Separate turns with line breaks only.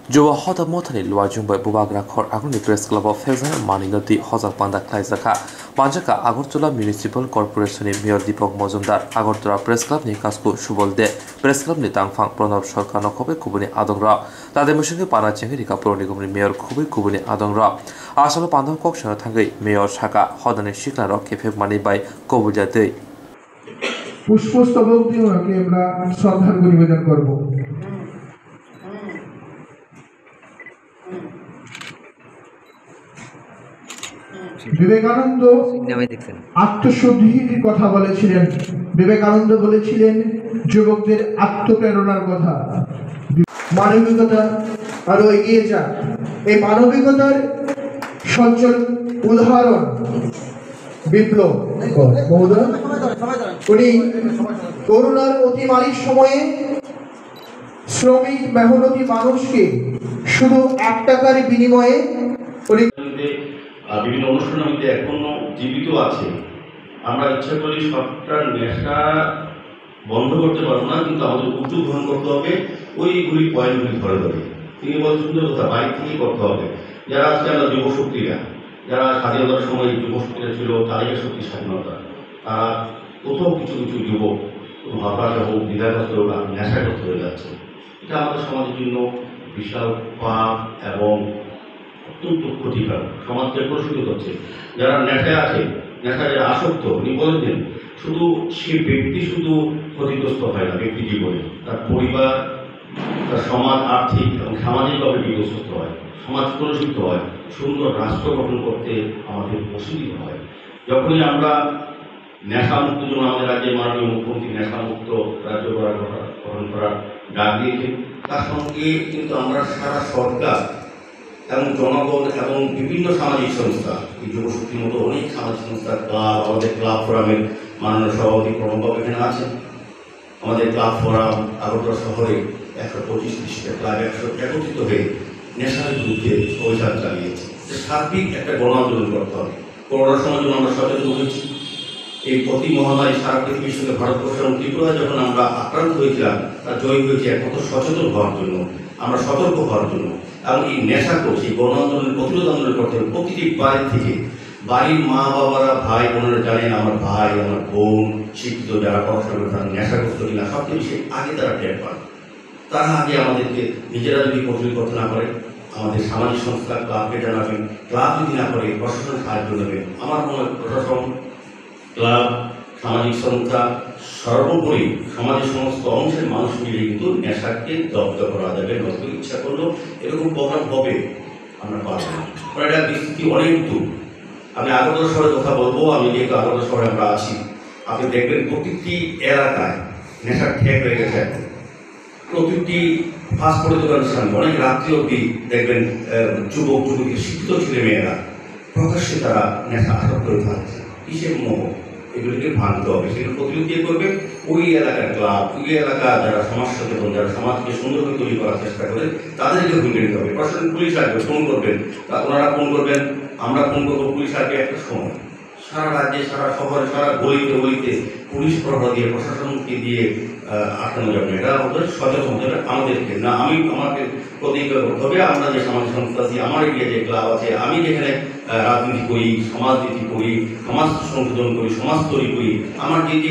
Jawa Hota Motani Luajung by Bubagra Khor Aguni Press Club of Heaven Maningati Hozak Panda Klaisaka Panjaka Agortola Municipal Corporation Mayor Deepak Mojumdar Agortola Press Club ni Kasko Shubolde Press Club ni Tangfang Pranab Sarkar Nokhobe Kubuni Adongra Tade Mushinge Pana Chengri Kapur Nigomni Mayor Kubuni Adongra Asalo Pandam Kok Shana Thangai Mayor Shaka Hodane Shikla Rock Kefe Mani by Kobujate
পুষ্পস্তবক দিয়ে ওনাকে আমরা শ্রদ্ধার নিবেদন করব। বিবেকানন্দ আত্মশুদ্ধির কথা বলেছিলেন। বিবেকানন্দ বলেছিলেন যুবকদের আত্মপ্রেরণার কথা। মানবিকতা আরো এগিয়ে যাক। এই মানবিকতার সচ্ছল উদাহরণ বিপ্লব মহোদয়। উনি করোনার অতিমারীর সময়ে শ্রমিক মেহনতি মানুষকে শুধু 1 টাকার বিনিময়ে
বিভিন্ন অনুষ্ঠানের মধ্যে এখনো জীবিত আছে। আমরা ইচ্ছা করি সবটা নেশা বন্ধ করতে পারবো না, কিন্তু আমাদের উদ্যোগ গ্রহণ করতে হবে ওইগুলি পয়েন্টগুলি ধরে ধরে। তিনি বলতে সুন্দর কথা, বাইরে থেকেই করতে হবে। যারা আজকে আমরা যুবশক্তিরা, যারা স্বাধীনতার সময় যুবশক্তিরা ছিল, তাদের শক্তি স্বাধীনতা, তারা কোথাও কিছু কিছু যুবক হতাশা হোক, দ্বিধাগ্রস্ত হোক, নেশাগ্রস্ত হয়ে যাচ্ছে। এটা আমাদের সমাজের জন্য বিশাল পাপ এবং অত্যন্ত ক্ষতিকর, সমাজকে প্রসূত করছে। যারা নেশায় আছে, নেশায় যারা আসক্ত, উনি বলেছেন শুধু সে ব্যক্তি শুধু ক্ষতিগ্রস্ত হয় না ব্যক্তি জীবনে, তার পরিবার, তার সমাজ আর্থিক এবং সামাজিকভাবে বিধ্বস্ত হয়, সমাজ কলুষিত হয়। সুন্দর রাষ্ট্র গঠন করতে আমাদের অসুবিধা হয়। যখনই আমরা নেশামুক্ত জন্য আমাদের রাজ্যের মাননীয় মুখ্যমন্ত্রী নেশামুক্ত রাজ্য গঠন করার ডাক দিয়েছেন, তার সঙ্গে কিন্তু আমরা সারা সরকার এবং জনগণ এবং বিভিন্ন সামাজিক সংস্থা, এই যুবশক্তির মতো অনেক সামাজিক সংস্থা, ক্লাব, আমাদের ক্লাব ফোরামের মাননীয় সভাপতি প্রণববাবু এখানে আছেন। আমাদের ক্লাব ফোরাম আগরতলা শহরে 125টা ক্লাব একত্রিত হয়ে নেশার বিরুদ্ধে অভিযান চালিয়েছে। সার্বিক একটা গণ আন্দোলন করতে হবে। করোনার সময় যখন আমরা সচেতন হয়েছি, এই প্রতি মহামারী সারা পৃথিবীর সঙ্গে ভারতবর্ষ এবং ত্রিপুরা যখন আমরা আক্রান্ত হয়েছিলাম, তার জয় হয়েছে একমাত্র সচেতন হওয়ার জন্য, আমরা সতর্ক হওয়ার জন্য। এবং এই নেশা করছি গণ আন্দোলন প্রতিরোধ আন্দোলন করতে হবে। প্রতিটি বাড়ি থেকে, বাড়ির মা বাবারা, ভাই বোনেরা জানেন আমার ভাই আমার বোন শিক্ষিত যারা পড়াশোনা করে তারা নেশাগ্রস্ত কিনা সবচেয়ে বেশি আগে তারা টের পান। তারা আগে আমাদেরকে নিজেরা যদি প্রতিরোধ করতে না পারে, আমাদের সামাজিক সংস্থা ক্লাবকে জানাবেন, ক্লাব যদি না করে প্রশাসন সাহায্য নেবেন। আমার মনে হয় প্রশাসন, ক্লাব, সামাজিক সংস্থা, সর্বোপরি সমাজের সমস্ত অংশের মানুষ মিলে কিন্তু নেশাকে জব্দ করা যাবে। নষ্ট ইচ্ছা করলেও এরকম প্রোগ্রাম হবে, আমরা পারবো। এটা বিস্তৃতি অনেক দূর। আমি আগরতলা শহরের কথা বলবো, আমি যেহেতু আগরতলা শহরে আমরা আছি, আপনি দেখবেন প্রতিটি এলাকায় নেশার ঠেক হয়ে গেছে। এখন প্রতিটি ফাস্টফুডের দোকানের সামনে অনেক রাত্রি অবধি দেখবেন যুবক যুবতী শিক্ষিত ছেলে মেয়েরা প্রকাশ্যে তারা নেশা আসক্ত হয়ে থাকছে। কিসের মোহ? এগুলিকে ভাঙতে হবে। সেগুলো প্রতিরোধ দিয়ে করবে ওই এলাকার ক্লাব, ওই এলাকা যারা সমাজ সচেতন, যারা সমাজকে সুন্দরভাবে তৈরি করার চেষ্টা করে, তাদেরকে ভূমিকা নিতে হবে। প্রশাসন পুলিশ আসবে, ফোন করবেন, ওনারা ফোন করবেন, আমরা ফোন করবো, পুলিশ আসবে। একটা সময় সারা রাজ্যে, সারা শহরে, সারা গলিতে গলিতে পুলিশ প্রহরা দিয়ে, প্রশাসনকে দিয়ে আটকানো যাবে। এটা আমাদের সচেতন হতে হবে আমাদেরকে। না আমাকে প্রতিজ্ঞা করতে হবে, আমরা যে সামাজিক সংস্থা আছি, আমার এরিয়া যে ক্লাব আছে, আমি যেখানে রাজনীতি করি, সমাজনীতি করি, সমাজ সংশোধন করি, সমাজ তৈরি করি, আমার যে